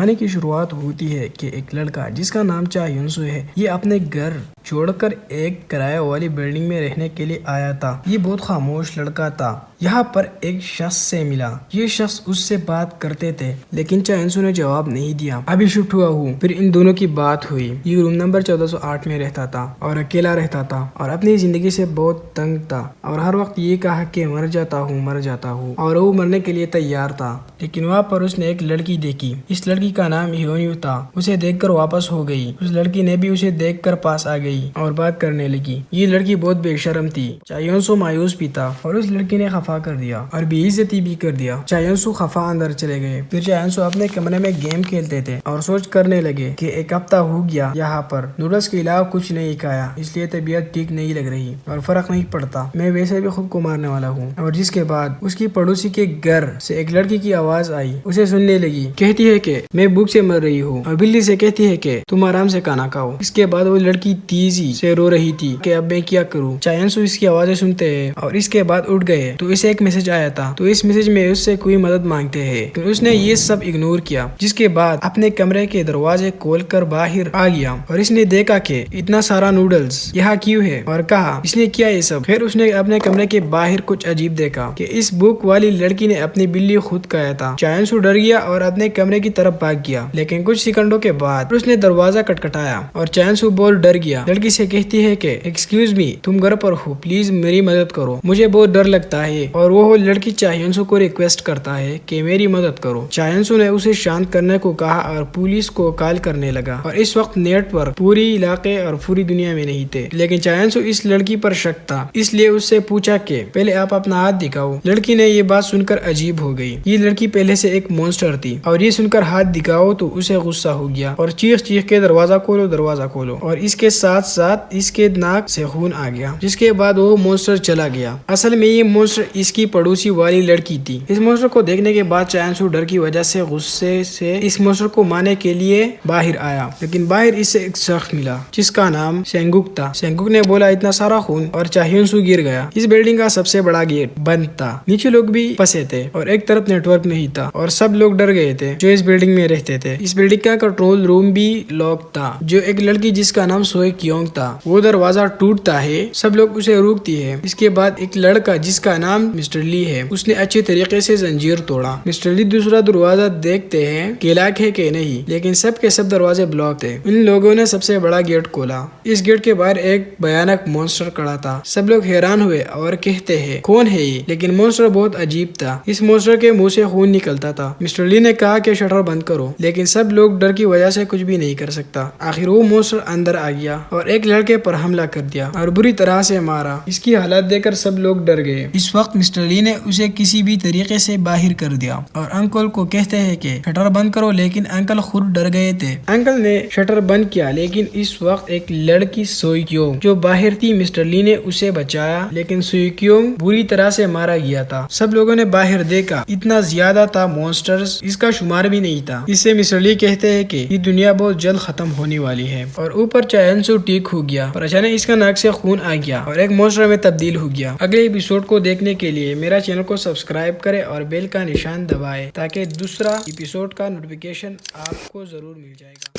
کہانی کی شروعات ہوتی ہے کہ ایک لڑکا جس کا نام چا یونسو ہے، یہ اپنے گھر چھوڑ کر ایک کرایہ والی بلڈنگ میں رہنے کے لیے آیا تھا۔ یہ بہت خاموش لڑکا تھا۔ یہاں پر ایک شخص سے ملا۔ یہ شخص اس سے بات کرتے تھے لیکن چا یونسو نے جواب نہیں دیا۔ ابھی شفٹ ہوا ہوں۔ پھر ان دونوں کی بات ہوئی۔ یہ روم نمبر 1408 میں رہتا تھا اور اکیلا رہتا تھا اور اپنی زندگی سے بہت تنگ تھا اور ہر وقت یہ کہا کہ مر جاتا ہوں اور وہ مرنے کے لیے تیار تھا۔ لیکن وہاں پر اس نے ایک لڑکی دیکھی۔ اس لڑکی کا نام ہیونیو تھا۔ اسے دیکھ کر واپس ہو گئی۔ اس لڑکی نے بھی اسے دیکھ کر پاس آ گئی اور بات کرنے لگی۔ یہ لڑکی بہت بے شرم تھی۔ چا یونسو مایوس بھی تھا اور اس لڑکی نے خفا کر دیا اور بے عزتی بھی کر دیا۔ چا یونسو خفا اندر چلے گئے۔ پھر چا یونسو اپنے کمرے میں گیم کھیلتے تھے اور سوچ کرنے لگے کہ ایک ہفتہ ہو گیا یہاں پر نوڈلز کے علاوہ کچھ نہیں کھایا، اس لیے طبیعت ٹھیک نہیں لگ رہی اور فرق نہیں پڑتا، میں ویسے بھی خود کو مارنے والا ہوں۔ اور جس کے بعد اس کی پڑوسی کے گھر سے ایک لڑکی کی آواز آئی، اسے سننے لگی، کہتی ہے کہ میں بھوک سے مر رہی ہوں اور بلی سے کہتی ہے کہ تم آرام سے کھانا کھاؤ۔ اس کے بعد وہ لڑکی تیزی سے رو رہی تھی کہ اب میں کیا کروں۔ چا یونسو اس کی آوازیں سنتے ہیں اور اس کے بعد اٹھ گئے تو اسے ایک میسج آیا تھا، تو اس میسج میں اس سے کوئی مدد مانگتے ہیں لیکن اس نے یہ سب اگنور کیا۔ جس کے بعد اپنے کمرے کے دروازے کھول کر باہر آ گیا اور اس نے دیکھا کہ اتنا سارا نوڈلز یہاں کیوں ہے اور کہا اس نے کیا یہ سب۔ پھر اس نے اپنے کمرے کے باہر کچھ عجیب دیکھا کہ اس بھوک والی لڑکی نے اپنی بلی خود کھایا تھا۔ چا یونسو ڈر گیا اور اپنے کمرے کی طرف بھاگ گیا، لیکن کچھ سیکنڈوں کے بعد اس نے دروازہ کٹکھٹایا اور چا یونسو بہت ڈر گیا۔ لڑکی سے کہتی ہے کہ ایکسکیوز می، تم گھر پر ہو، پلیز میری مدد کرو، مجھے بہت ڈر لگتا ہے۔ اور وہ لڑکی چا یونسو کو ریکویسٹ کرتا ہے کہ میری مدد کرو۔ چا یونسو نے اسے شانت کرنے کو کہا اور پولیس کو کال کرنے لگا اور اس وقت نیٹ پر پوری علاقے اور پوری دنیا میں نہیں تھے، لیکن چا یونسو اس لڑکی پر شک تھا، اس لیے اس سے پوچھا کہ پہلے آپ اپنا ہاتھ دکھاؤ۔ لڑکی نے یہ بات سن کر عجیب ہو گئی۔ یہ لڑکی پہلے سے ایک مونسٹر تھی اور یہ سن کر ہاتھ دکھاؤ تو اسے غصہ ہو گیا اور چیخ کے دروازہ کھولو اور اس کے ساتھ ساتھ اس کے ناک سے خون آ گیا۔ جس کے بعد وہ مونسٹر چلا گیا۔ اصل میں یہ مونسٹر اس کی پڑوسی والی لڑکی تھی۔ اس مونسٹر کو دیکھنے کے بعد چا یونسو ڈر کی وجہ سے غصے سے اس مونسٹر کو مارنے کے لیے باہر آیا، لیکن باہر اسے ایک شخص ملا جس کا نام سینگوک تھا۔ سینگوک نے بولا اتنا سارا خون اور چا یونسو گر گیا۔ اس بلڈنگ کا سب سے بڑا گیٹ بند تھا، نیچے لوگ بھی پھنسے تھے اور ایک طرف نیٹ ورک نہیں تھا اور سب لوگ ڈر گئے تھے جو اس بلڈنگ میں رہتے تھے۔ اس بلڈنگ کا کنٹرول روم بھی لاک تھا جو ایک لڑکی جس کا نام سوئے کیونگ تھا، وہ دروازہ ٹوٹتا ہے، سب لوگ اسے روکتی ہے۔ اس کے بعد ایک لڑکا جس کا نام مسٹر لی ہے، اس نے اچھے طریقے سے زنجیر توڑا۔ مسٹر لی دوسرا دروازہ دیکھتے ہیں کہ لاک ہے کہ نہیں، لیکن سب کے سب دروازے بلاک تھے۔ ان لوگوں نے سب سے بڑا گیٹ کھولا۔ اس گیٹ کے باہر ایک بھیانک مونسٹر کھڑا تھا۔ سب لوگ حیران ہوئے اور کہتے ہیں کون ہے یہ، لیکن مونسٹر بہت عجیب تھا۔ اس مونسٹر کے منہ سے خون نکلتا تھا۔ مسٹر لی نے کہا کہ شٹر بند کرو، لیکن سب لوگ ڈر کی وجہ سے کچھ بھی نہیں کر سکتا۔ آخر وہ مونسٹر اندر آ گیا اور ایک لڑکے پر حملہ کر دیا اور بری طرح سے مارا۔ اس کی حالت دیکھ کر سب لوگ ڈر گئے۔ اس وقت مسٹر لی نے اسے کسی بھی طریقے سے باہر کر دیا اور انکل کو کہتے ہیں کہ شٹر بند کرو، لیکن انکل خود ڈر گئے تھے۔ انکل نے شٹر بند کیا، لیکن اس وقت ایک لڑکی سوئی کیونگ جو باہر تھی، مسٹر لی نے اسے بچایا، لیکن سوئی کیونگ بری طرح سے مارا گیا تھا۔ سب لوگوں نے باہر دیکھا، اتنا زیادہ تھا مونسٹرز، اس کا شمار بھی نہیں تھا۔ اس سے مسٹر لی کہتے ہیں کہ یہ دنیا بہت جلد ختم ہونے والی ہے اور اوپر چا یونسو ٹھیک ہو گیا اور اچانک اس کا ناک سے خون آ گیا اور ایک مونسٹر میں تبدیل ہو گیا۔ اگلے ایپیسوڈ کو دیکھنے کے لیے میرا چینل کو سبسکرائب کریں اور بیل کا نشان دبائیں تاکہ دوسرا ایپیسوڈ کا نوٹیفیکیشن آپ کو ضرور مل جائے گا۔